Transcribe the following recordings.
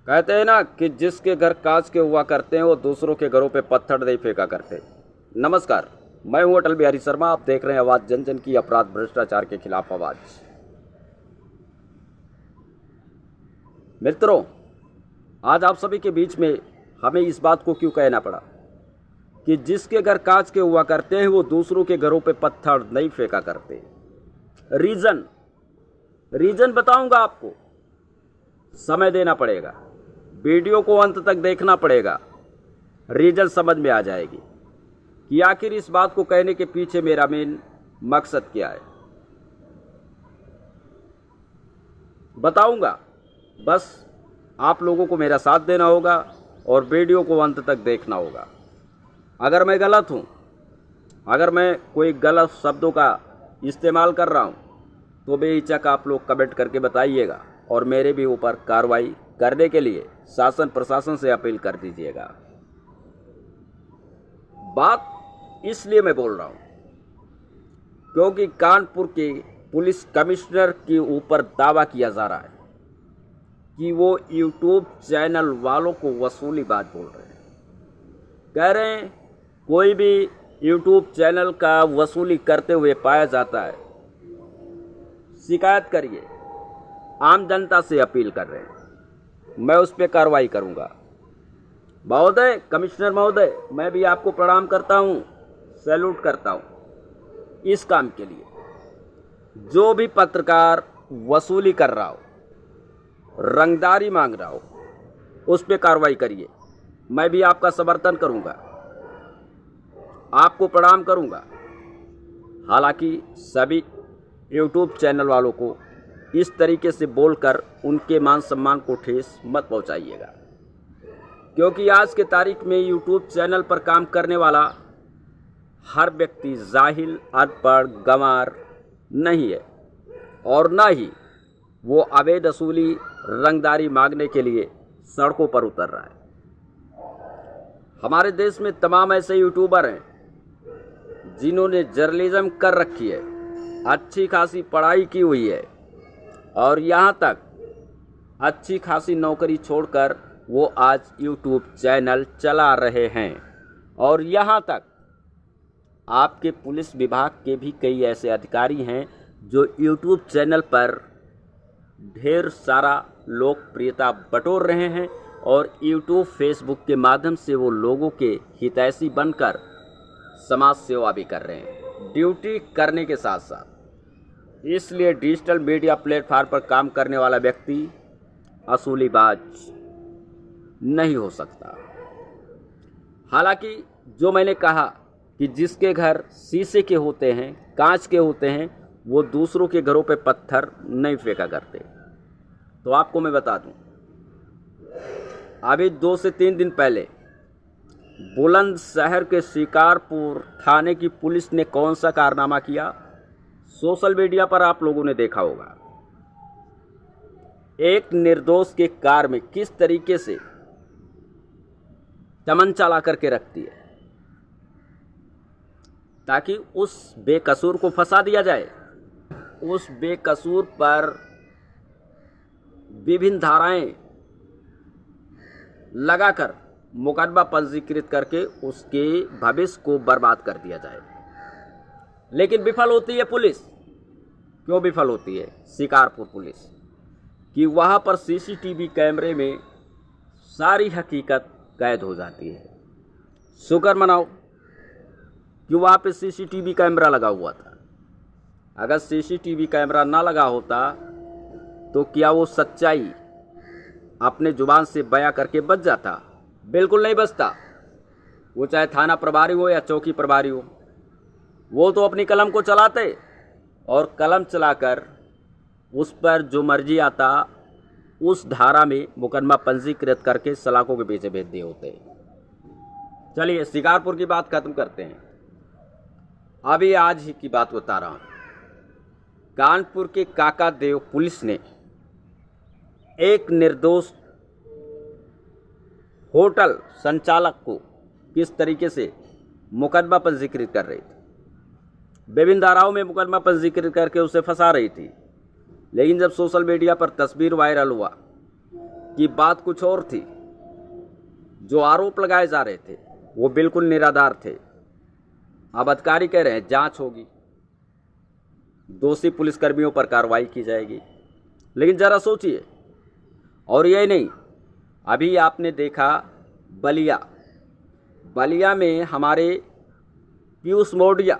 कहते हैं ना कि जिसके घर कांच के हुआ करते हैं वो दूसरों के घरों पे पत्थर नहीं फेंका करते। नमस्कार, मैं हूं अटल बिहारी शर्मा। आप देख रहे हैं आवाज़ जन जन की, अपराध भ्रष्टाचार के खिलाफ आवाज़। मित्रों, आज आप सभी के बीच में हमें इस बात को क्यों कहना पड़ा कि जिसके घर कांच के हुआ करते हैं वो दूसरों के घरों पे पत्थर नहीं फेंका करते। रीज़न बताऊंगा आपको। समय देना पड़ेगा, वीडियो को अंत तक देखना पड़ेगा, रीजन समझ में आ जाएगी कि आखिर इस बात को कहने के पीछे मेरा मेन मकसद क्या है। बताऊंगा, बस आप लोगों को मेरा साथ देना होगा और वीडियो को अंत तक देखना होगा। अगर मैं गलत हूं, अगर मैं कोई गलत शब्दों का इस्तेमाल कर रहा हूं, तो बेहिचक आप लोग कमेंट करके बताइएगा और मेरे भी ऊपर कार्रवाई करने के लिए शासन प्रशासन से अपील कर दीजिएगा। बात इसलिए मैं बोल रहा हूं क्योंकि कानपुर के पुलिस कमिश्नर के ऊपर दावा किया जा रहा है कि वो यूट्यूब चैनल वालों को वसूलीबाज बोल रहे हैं। कह रहे हैं कोई भी यूट्यूब चैनल का वसूली करते हुए पाया जाता है, शिकायत करिए। आम जनता से अपील कर रहे हैं, मैं उस पर कार्रवाई करूंगा। महोदय, कमिश्नर महोदय, मैं भी आपको प्रणाम करता हूं, सैल्यूट करता हूं इस काम के लिए। जो भी पत्रकार वसूली कर रहा हो, रंगदारी मांग रहा हो, उस पर कार्रवाई करिए। मैं भी आपका समर्थन करूंगा, आपको प्रणाम करूंगा। हालांकि सभी यूट्यूब चैनल वालों को इस तरीके से बोलकर उनके मान सम्मान को ठेस मत पहुंचाइएगा, क्योंकि आज के तारीख में यूट्यूब चैनल पर काम करने वाला हर व्यक्ति जाहिल, अनपढ़, गंवार नहीं है और ना ही वो अवैध वसूली, रंगदारी मांगने के लिए सड़कों पर उतर रहा है। हमारे देश में तमाम ऐसे यूट्यूबर हैं जिन्होंने जर्नलिज्म कर रखी है, अच्छी खासी पढ़ाई की हुई है और यहाँ तक अच्छी खासी नौकरी छोड़कर वो आज यूट्यूब चैनल चला रहे हैं। और यहाँ तक आपके पुलिस विभाग के भी कई ऐसे अधिकारी हैं जो यूट्यूब चैनल पर ढेर सारा लोकप्रियता बटोर रहे हैं और यूट्यूब, फेसबुक के माध्यम से वो लोगों के हितैषी बनकर समाज सेवा भी कर रहे हैं, ड्यूटी करने के साथ साथ। इसलिए डिजिटल मीडिया प्लेटफार्म पर काम करने वाला व्यक्ति वसूलीबाज नहीं हो सकता। हालांकि जो मैंने कहा कि जिसके घर शीशे के होते हैं, कांच के होते हैं, वो दूसरों के घरों पे पत्थर नहीं फेंका करते। तो आपको मैं बता दूं, अभी 2 से 3 दिन पहले बुलंदशहर के शिकारपुर थाने की पुलिस ने कौन सा कारनामा किया, सोशल मीडिया पर आप लोगों ने देखा होगा। एक निर्दोष के कार में किस तरीके से तमंचा ला करके रखती है ताकि उस बेकसूर को फंसा दिया जाए। उस बेकसूर पर विभिन्न धाराएं लगाकर मुकदमा पंजीकृत करके उसके भविष्य को बर्बाद कर दिया जाए। लेकिन विफल होती है पुलिस। क्यों विफल होती है शिकारपुर पुलिस? कि वहाँ पर सीसीटीवी कैमरे में सारी हकीकत कैद हो जाती है। शुक्र मनाओ कि वहाँ पे सीसीटीवी कैमरा लगा हुआ था। अगर सीसीटीवी कैमरा ना लगा होता तो क्या वो सच्चाई अपने जुबान से बयां करके बच जाता? बिल्कुल नहीं बचता। वो चाहे थाना प्रभारी हो या चौकी प्रभारी हो, वो तो अपनी कलम को चलाते और कलम चलाकर उस पर जो मर्जी आता उस धारा में मुकदमा पंजीकृत करके सलाखों के पीछे भेज दिए होते। चलिए शिकारपुर की बात खत्म करते हैं। अभी आज ही की बात बता रहा हूँ। कानपुर के काका देव पुलिस ने एक निर्दोष होटल संचालक को किस तरीके से मुकदमा पंजीकृत कर रही थी, विभिन्न धाराओं में मुकदमा पंजीकृत करके उसे फंसा रही थी। लेकिन जब सोशल मीडिया पर तस्वीर वायरल हुआ कि बात कुछ और थी। जो आरोप लगाए जा रहे थे वो बिल्कुल निराधार थे। अब अधिकारी कह रहे हैं जांच होगी, दोषी पुलिसकर्मियों पर कार्रवाई की जाएगी। लेकिन ज़रा सोचिए, और यही नहीं, अभी आपने देखा बलिया में हमारे पीयूष मोडिया,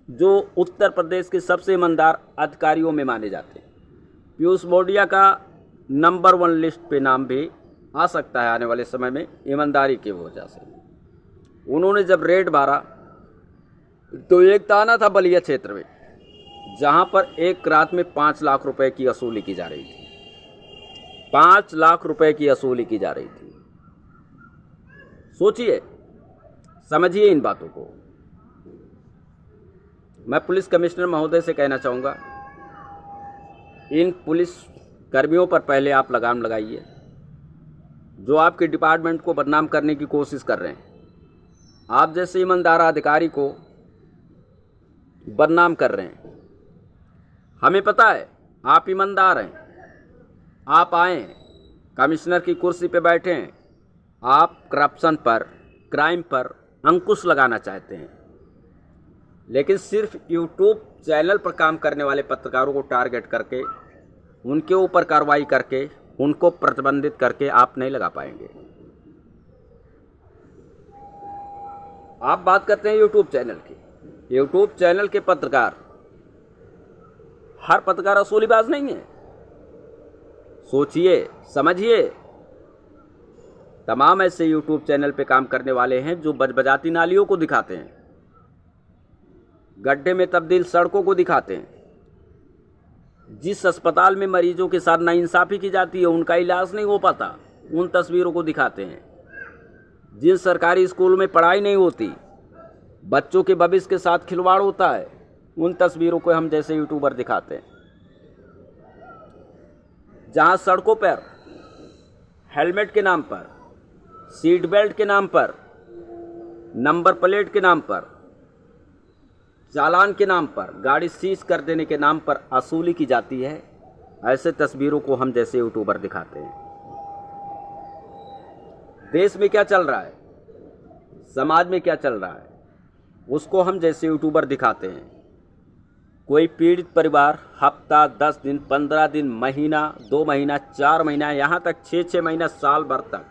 जो उत्तर प्रदेश के सबसे ईमानदार अधिकारियों में माने जाते हैं, पीयूष मोडिया का नंबर 1 लिस्ट पे नाम भी आ सकता है आने वाले समय में, ईमानदारी की वजह से। उन्होंने जब रेड मारा तो एक थाना था बलिया क्षेत्र में, जहां पर एक रात में 5 लाख रुपए की वसूली की जा रही थी। 5 लाख रुपए की वसूली की जा रही थी। सोचिए, समझिए इन बातों को। मैं पुलिस कमिश्नर महोदय से कहना चाहूँगा, इन पुलिस कर्मियों पर पहले आप लगाम लगाइए जो आपके डिपार्टमेंट को बदनाम करने की कोशिश कर रहे हैं। आप जैसे ईमानदार अधिकारी को बदनाम कर रहे हैं। हमें पता है आप ईमानदार हैं, आप आए हैं, कमिश्नर की कुर्सी पे बैठे हैं, आप करप्शन पर, क्राइम पर अंकुश लगाना चाहते हैं। लेकिन सिर्फ यूट्यूब चैनल पर काम करने वाले पत्रकारों को टारगेट करके, उनके ऊपर कार्रवाई करके, उनको प्रतिबंधित करके आप नहीं लगा पाएंगे। आप बात करते हैं यूट्यूब चैनल की। यूट्यूब चैनल के पत्रकार, हर पत्रकार असूलीबाज नहीं है। सोचिए, समझिए। तमाम ऐसे यूट्यूब चैनल पे काम करने वाले हैं जो बजबजाती नालियों को दिखाते हैं, गड्ढे में तब्दील सड़कों को दिखाते हैं। जिस अस्पताल में मरीजों के साथ नाइंसाफ़ी की जाती है, उनका इलाज नहीं हो पाता, उन तस्वीरों को दिखाते हैं। जिन सरकारी स्कूलों में पढ़ाई नहीं होती, बच्चों के भविष्य के साथ खिलवाड़ होता है, उन तस्वीरों को हम जैसे यूट्यूबर दिखाते हैं। जहां सड़कों पर हेलमेट के नाम पर, सीट बेल्ट के नाम पर, नंबर प्लेट के नाम पर, चालान के नाम पर, गाड़ी सीज कर देने के नाम पर वसूली की जाती है, ऐसे तस्वीरों को हम जैसे यूट्यूबर दिखाते हैं। देश में क्या चल रहा है, समाज में क्या चल रहा है, उसको हम जैसे यूट्यूबर दिखाते हैं। कोई पीड़ित परिवार हफ्ता, 10 दिन, 15 दिन, महीना, 2 महीना, 4 महीना, यहाँ तक 6 महीना, साल भर तक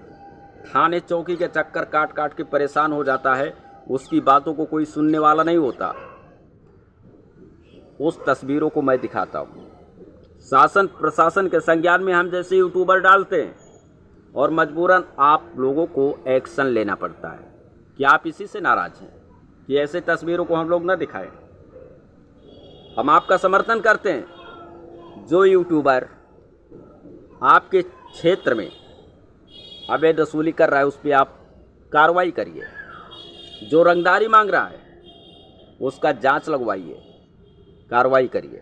थाने चौकी के चक्कर काट काट के परेशान हो जाता है। उसकी बातों को कोई सुनने वाला नहीं होता। उस तस्वीरों को मैं दिखाता हूँ। शासन प्रशासन के संज्ञान में हम जैसे यूट्यूबर डालते हैं और मजबूरन आप लोगों को एक्शन लेना पड़ता है। क्या आप इसी से नाराज हैं कि ऐसे तस्वीरों को हम लोग न दिखाएं? हम आपका समर्थन करते हैं। जो यूट्यूबर आपके क्षेत्र में अवैध वसूली कर रहा है, उस पर आप कार्रवाई करिए। जो रंगदारी मांग रहा है उसका जांच लगवाइए, कार्रवाई करिए।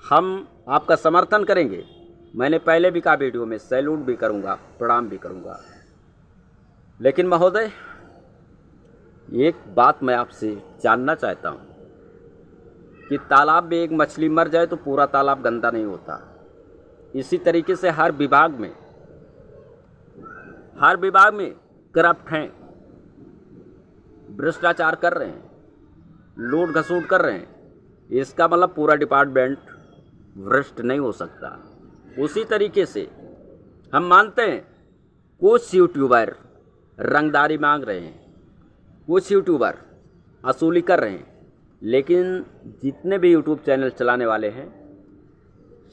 हम आपका समर्थन करेंगे। मैंने पहले भी कहा, वीडियो में सैल्यूट भी करूंगा, प्रणाम भी करूंगा। लेकिन महोदय, एक बात मैं आपसे जानना चाहता हूं कि तालाब में एक मछली मर जाए तो पूरा तालाब गंदा नहीं होता। इसी तरीके से हर विभाग में करप्ट हैं, भ्रष्टाचार कर रहे हैं, लूट घसूट कर रहे हैं। इसका मतलब पूरा डिपार्टमेंट भ्रष्ट नहीं हो सकता। उसी तरीके से हम मानते हैं कुछ यूट्यूबर रंगदारी मांग रहे हैं, कुछ यूट्यूबर वसूली कर रहे हैं, लेकिन जितने भी यूट्यूब चैनल चलाने वाले हैं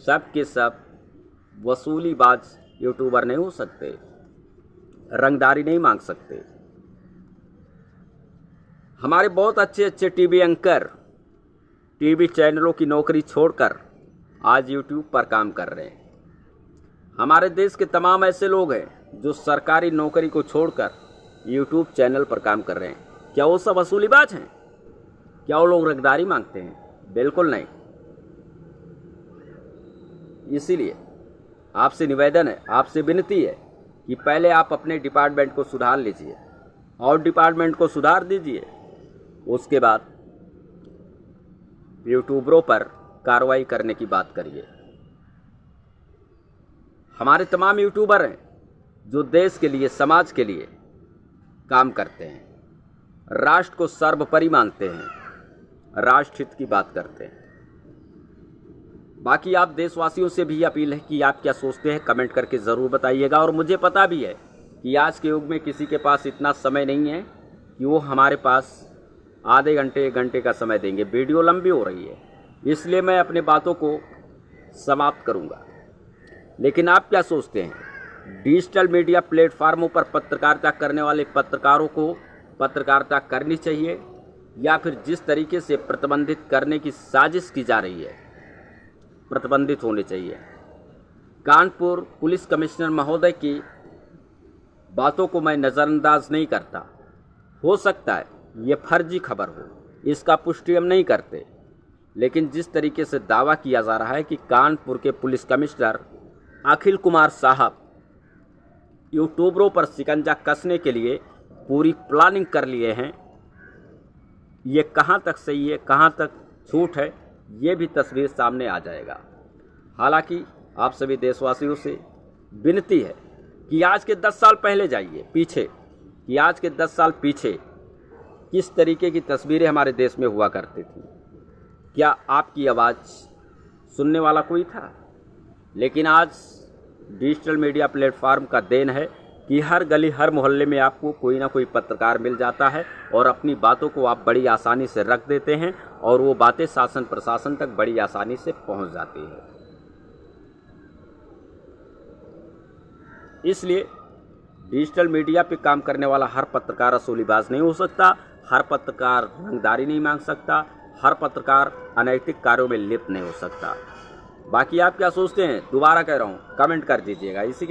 सब के सब वसूलीबाज यूट्यूबर नहीं हो सकते, रंगदारी नहीं मांग सकते। हमारे बहुत अच्छे अच्छे टीवी एंकर टीवी चैनलों की नौकरी छोड़कर आज यूट्यूब पर काम कर रहे हैं। हमारे देश के तमाम ऐसे लोग हैं जो सरकारी नौकरी को छोड़कर यूट्यूब चैनल पर काम कर रहे हैं। क्या वो सब वसूलीबाज हैं? क्या वो लोग रंगदारी मांगते हैं? बिल्कुल नहीं। इसीलिए आपसे निवेदन है, आपसे विनती है कि पहले आप अपने डिपार्टमेंट को सुधार लीजिए और डिपार्टमेंट को सुधार दीजिए। उसके बाद यूट्यूबरों पर कार्रवाई करने की बात करिए। हमारे तमाम यूट्यूबर हैं जो देश के लिए, समाज के लिए काम करते हैं, राष्ट्र को सर्वोपरि मानते हैं, राष्ट्र हित की बात करते हैं। बाकी आप देशवासियों से भी अपील है कि आप क्या सोचते हैं, कमेंट करके ज़रूर बताइएगा। और मुझे पता भी है कि आज के युग में किसी के पास इतना समय नहीं है कि वो हमारे पास आधे घंटे, 1 घंटे का समय देंगे। वीडियो लंबी हो रही है, इसलिए मैं अपनी बातों को समाप्त करूंगा। लेकिन आप क्या सोचते हैं, डिजिटल मीडिया प्लेटफार्मों पर पत्रकारिता करने वाले पत्रकारों को पत्रकारिता करनी चाहिए या फिर जिस तरीके से प्रतिबंधित करने की साजिश की जा रही है, प्रतिबंधित होने चाहिए? कानपुर पुलिस कमिश्नर महोदय की बातों को मैं नज़रअंदाज नहीं करता। हो सकता है ये फर्जी खबर हो, इसका पुष्टि हम नहीं करते, लेकिन जिस तरीके से दावा किया जा रहा है कि कानपुर के पुलिस कमिश्नर अखिल कुमार साहब यूट्यूबरों पर शिकंजा कसने के लिए पूरी प्लानिंग कर लिए हैं, ये कहाँ तक सही है, कहाँ तक झूठ है, ये भी तस्वीर सामने आ जाएगा। हालांकि आप सभी देशवासियों से विनती है कि आज के 10 साल पहले जाइए पीछे, कि आज के 10 साल पीछे किस तरीके की तस्वीरें हमारे देश में हुआ करती थी। क्या आपकी आवाज़ सुनने वाला कोई था? लेकिन आज डिजिटल मीडिया प्लेटफार्म का देन है कि हर गली, हर मोहल्ले में आपको कोई ना कोई पत्रकार मिल जाता है और अपनी बातों को आप बड़ी आसानी से रख देते हैं और वो बातें शासन प्रशासन तक बड़ी आसानी से पहुंच जाती है। इसलिए डिजिटल मीडिया पे काम करने वाला हर पत्रकार असूलीबाज नहीं हो सकता, हर पत्रकार रंगदारी नहीं मांग सकता, हर पत्रकार अनैतिक कार्यों में लिप्त नहीं हो सकता। बाकी आप क्या सोचते हैं, दोबारा कह रहा हूँ, कमेंट कर दीजिएगा। इसी